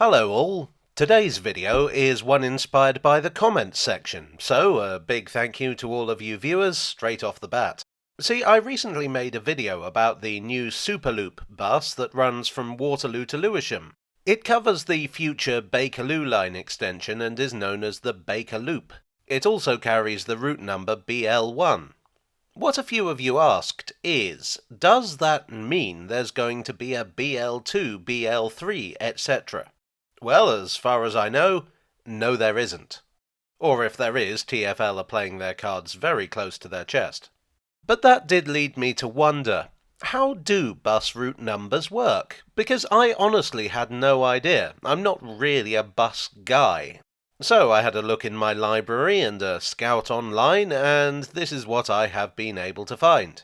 Hello all. Today's video is one inspired by the comments section, so a big thank you to all of you viewers straight off the bat. See, I recently made a video about the new Superloop bus that runs from Waterloo to Lewisham. It covers the future Bakerloo line extension and is known as the Baker Loop. It also carries the route number BL1. What a few of you asked is, does that mean there's going to be a BL2, BL3, etc.? Well, as far as I know, no there isn't. Or if there is, TfL are playing their cards very close to their chest. But that did lead me to wonder, how do bus route numbers work? Because I honestly had no idea. I'm not really a bus guy. So I had a look in my library and a scout online, and this is what I have been able to find.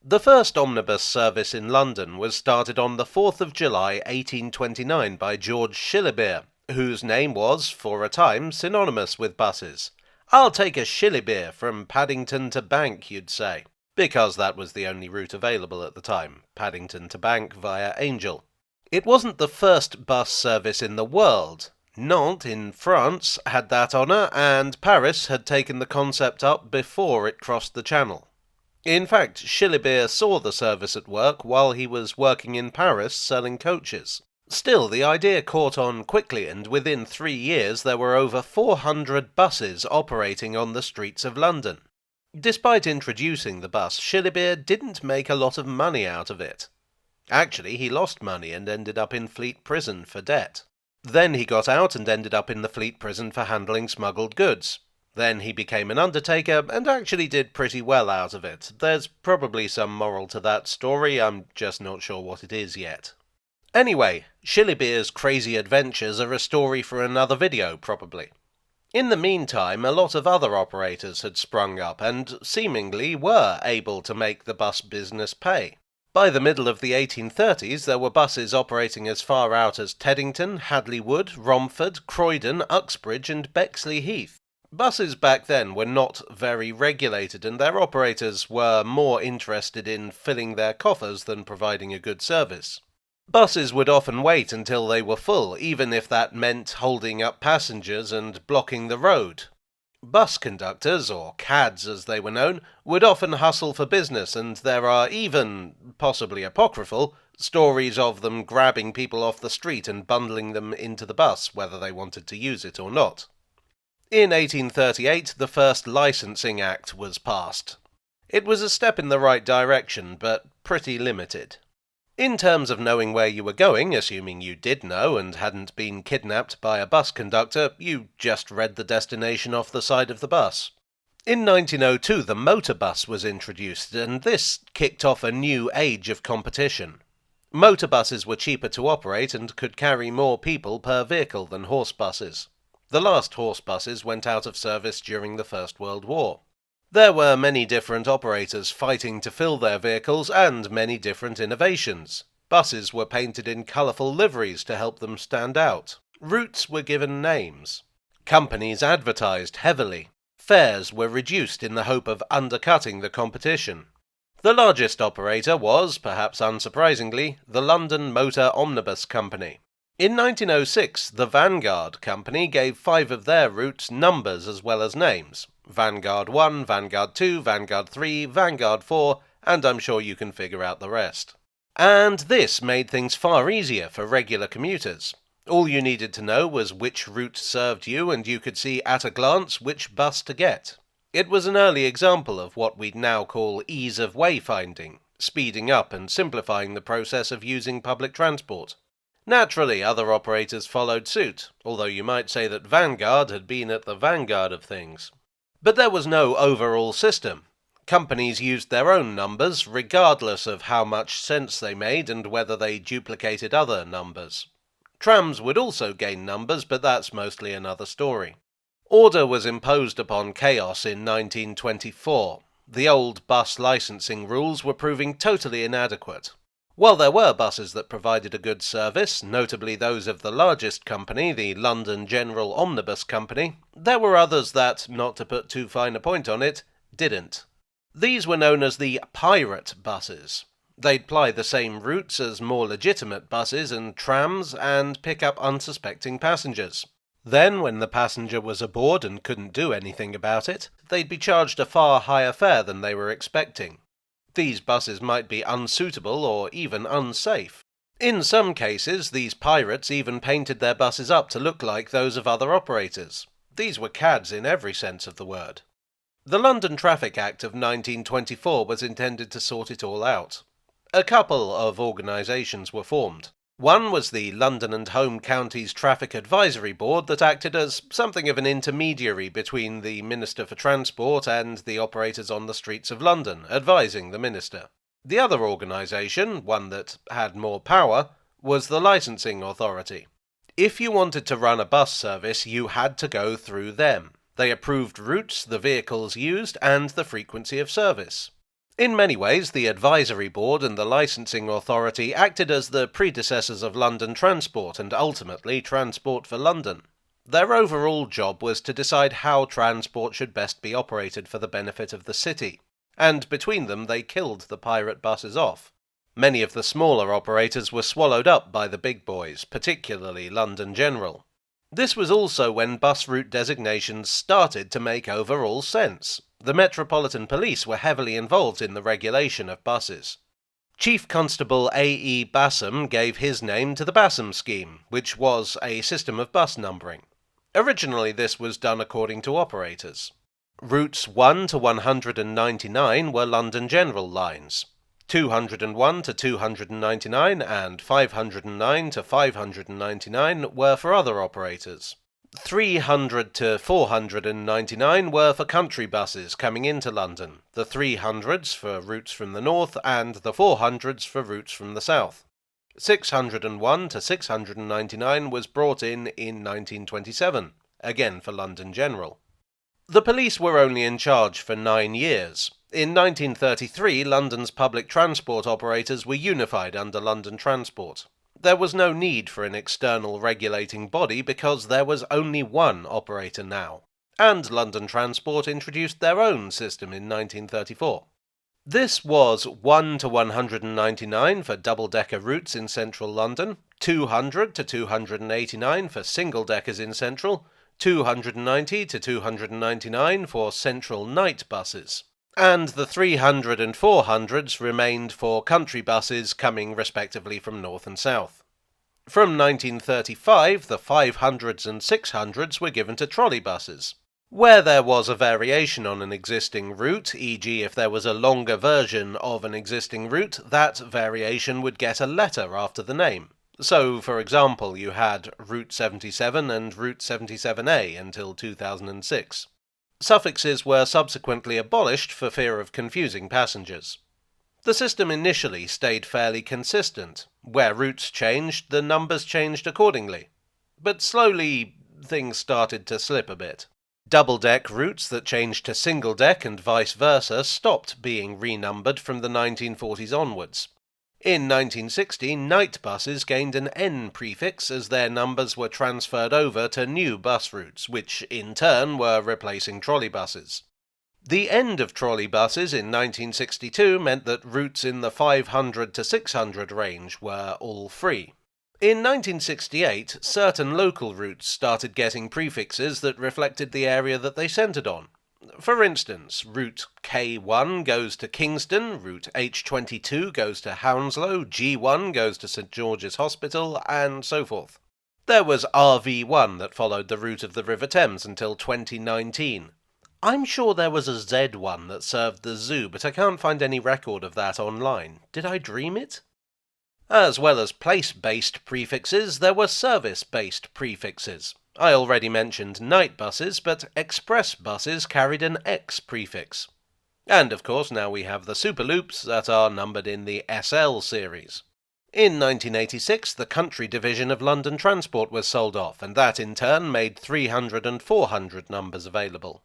The first omnibus service in London was started on the 4th of July 1829 by George Shillibere, whose name was, for a time, synonymous with buses. "I'll take a Shillibere from Paddington to Bank," you'd say, because that was the only route available at the time, Paddington to Bank via Angel. It wasn't the first bus service in the world. Nantes in France had that honour, and Paris had taken the concept up before it crossed the Channel. In fact, Shillibere saw the service at work while he was working in Paris selling coaches. Still, the idea caught on quickly, and within 3 years there were over 400 buses operating on the streets of London. Despite introducing the bus, Shillibere didn't make a lot of money out of it. Actually, he lost money and ended up in Fleet Prison for debt. Then he got out and ended up in the Fleet Prison for handling smuggled goods. Then he became an undertaker and actually did pretty well out of it. There's probably some moral to that story, I'm just not sure what it is yet. Anyway, Shillibere's crazy adventures are a story for another video, probably. In the meantime, a lot of other operators had sprung up and seemingly were able to make the bus business pay. By the middle of the 1830s, there were buses operating as far out as Teddington, Hadley Wood, Romford, Croydon, Uxbridge and Bexley Heath. Buses back then were not very regulated, and their operators were more interested in filling their coffers than providing a good service. Buses would often wait until they were full, even if that meant holding up passengers and blocking the road. Bus conductors, or cads as they were known, would often hustle for business, and there are even, possibly apocryphal, stories of them grabbing people off the street and bundling them into the bus, whether they wanted to use it or not. In 1838, the first Licensing Act was passed. It was a step in the right direction, but pretty limited. In terms of knowing where you were going, assuming you did know and hadn't been kidnapped by a bus conductor, you just read the destination off the side of the bus. In 1902, the motor bus was introduced, and this kicked off a new age of competition. Motor buses were cheaper to operate and could carry more people per vehicle than horse buses. The last horse buses went out of service during the First World War. There were many different operators fighting to fill their vehicles and many different innovations. Buses were painted in colourful liveries to help them stand out. Routes were given names. Companies advertised heavily. Fares were reduced in the hope of undercutting the competition. The largest operator was, perhaps unsurprisingly, the London Motor Omnibus Company. In 1906, the Vanguard Company gave 5 of their routes numbers as well as names. Vanguard 1, Vanguard 2, Vanguard 3, Vanguard 4, and I'm sure you can figure out the rest. And this made things far easier for regular commuters. All you needed to know was which route served you, and you could see at a glance which bus to get. It was an early example of what we'd now call ease of wayfinding, speeding up and simplifying the process of using public transport. Naturally, other operators followed suit, although you might say that Vanguard had been at the vanguard of things. But there was no overall system. Companies used their own numbers, regardless of how much sense they made and whether they duplicated other numbers. Trams would also gain numbers, but that's mostly another story. Order was imposed upon chaos in 1924. The old bus licensing rules were proving totally inadequate. While there were buses that provided a good service, notably those of the largest company, the London General Omnibus Company, there were others that, not to put too fine a point on it, didn't. These were known as the pirate buses. They'd ply the same routes as more legitimate buses and trams and pick up unsuspecting passengers. Then, when the passenger was aboard and couldn't do anything about it, they'd be charged a far higher fare than they were expecting. These buses might be unsuitable or even unsafe. In some cases, these pirates even painted their buses up to look like those of other operators. These were cads in every sense of the word. The London Traffic Act of 1924 was intended to sort it all out. A couple of organisations were formed. One was the London and Home Counties Traffic Advisory Board that acted as something of an intermediary between the Minister for Transport and the operators on the streets of London, advising the Minister. The other organisation, one that had more power, was the Licensing Authority. If you wanted to run a bus service, you had to go through them. They approved routes, the vehicles used, and the frequency of service. In many ways, the Advisory Board and the Licensing Authority acted as the predecessors of London Transport and ultimately Transport for London. Their overall job was to decide how transport should best be operated for the benefit of the city, and between them they killed the pirate buses off. Many of the smaller operators were swallowed up by the big boys, particularly London General. This was also when bus route designations started to make overall sense. The Metropolitan Police were heavily involved in the regulation of buses. Chief Constable A.E. Bassam gave his name to the Bassam Scheme, which was a system of bus numbering. Originally this was done according to operators. Routes 1 to 199 were London General lines. 201 to 299 and 509 to 599 were for other operators. 300 to 499 were for country buses coming into London, the 300s for routes from the north and the 400s for routes from the south. 601 to 699 was brought in 1927, again for London General. The police were only in charge for 9 years. In 1933, London's public transport operators were unified under London Transport. There was no need for an external regulating body because there was only one operator now, and London Transport introduced their own system in 1934. This was 1 to 199 for double-decker routes in central London, 200 to 289 for single-deckers in central, 290 to 299 for central night buses, and the 300 and 400s remained for country buses coming respectively from north and south. From 1935, the 500s and 600s were given to trolley buses. Where there was a variation on an existing route, e.g. if there was a longer version of an existing route, that variation would get a letter after the name. So, for example, you had Route 77 and Route 77A until 2006. Suffixes were subsequently abolished for fear of confusing passengers. The system initially stayed fairly consistent. Where routes changed, the numbers changed accordingly. But slowly, things started to slip a bit. Double-deck routes that changed to single-deck and vice versa stopped being renumbered from the 1940s onwards. In 1960, night buses gained an N prefix as their numbers were transferred over to new bus routes, which in turn were replacing trolley buses. The end of trolley buses in 1962 meant that routes in the 500 to 600 range were all free. In 1968, certain local routes started getting prefixes that reflected the area that they centred on. For instance, Route K1 goes to Kingston, Route H22 goes to Hounslow, G1 goes to St George's Hospital, and so forth. There was RV1 that followed the route of the River Thames until 2019. I'm sure there was a Z1 that served the zoo, but I can't find any record of that online. Did I dream it? As well as place-based prefixes, there were service-based prefixes. I already mentioned night buses, but express buses carried an X prefix. And of course now we have the Superloops that are numbered in the SL series. In 1986, the country division of London Transport was sold off, and that in turn made 300 and 400 numbers available.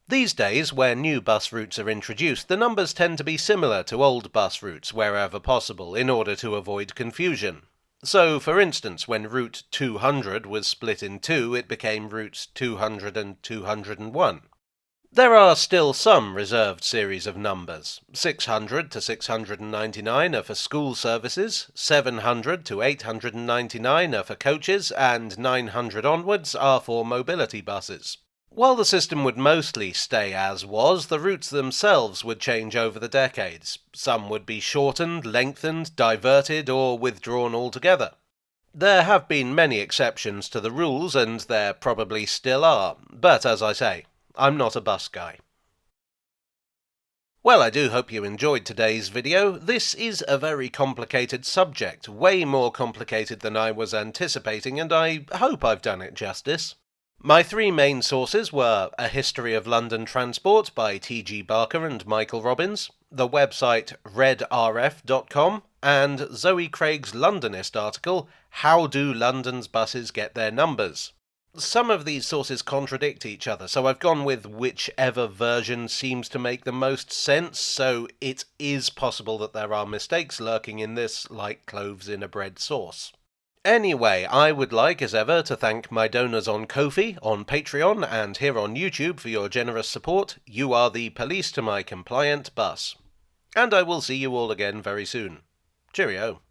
These days, where new bus routes are introduced, the numbers tend to be similar to old bus routes wherever possible in order to avoid confusion. So, for instance, when Route 200 was split in two, it became Routes 200 and 201. There are still some reserved series of numbers. 600 to 699 are for school services, 700 to 899 are for coaches, and 900 onwards are for mobility buses. While the system would mostly stay as was, the routes themselves would change over the decades. Some would be shortened, lengthened, diverted, or withdrawn altogether. There have been many exceptions to the rules, and there probably still are, but as I say, I'm not a bus guy. Well, I do hope you enjoyed today's video. This is a very complicated subject, way more complicated than I was anticipating, and I hope I've done it justice. My three main sources were A History of London Transport by T.G. Barker and Michael Robbins, the website redrf.com, and Zoe Craig's Londonist article, How Do London's Buses Get Their Numbers? Some of these sources contradict each other, so I've gone with whichever version seems to make the most sense, so it is possible that there are mistakes lurking in this, like cloves in a bread sauce. Anyway, I would like, as ever, to thank my donors on Ko-fi, on Patreon, and here on YouTube for your generous support. You are the police to my compliant bus. And I will see you all again very soon. Cheerio.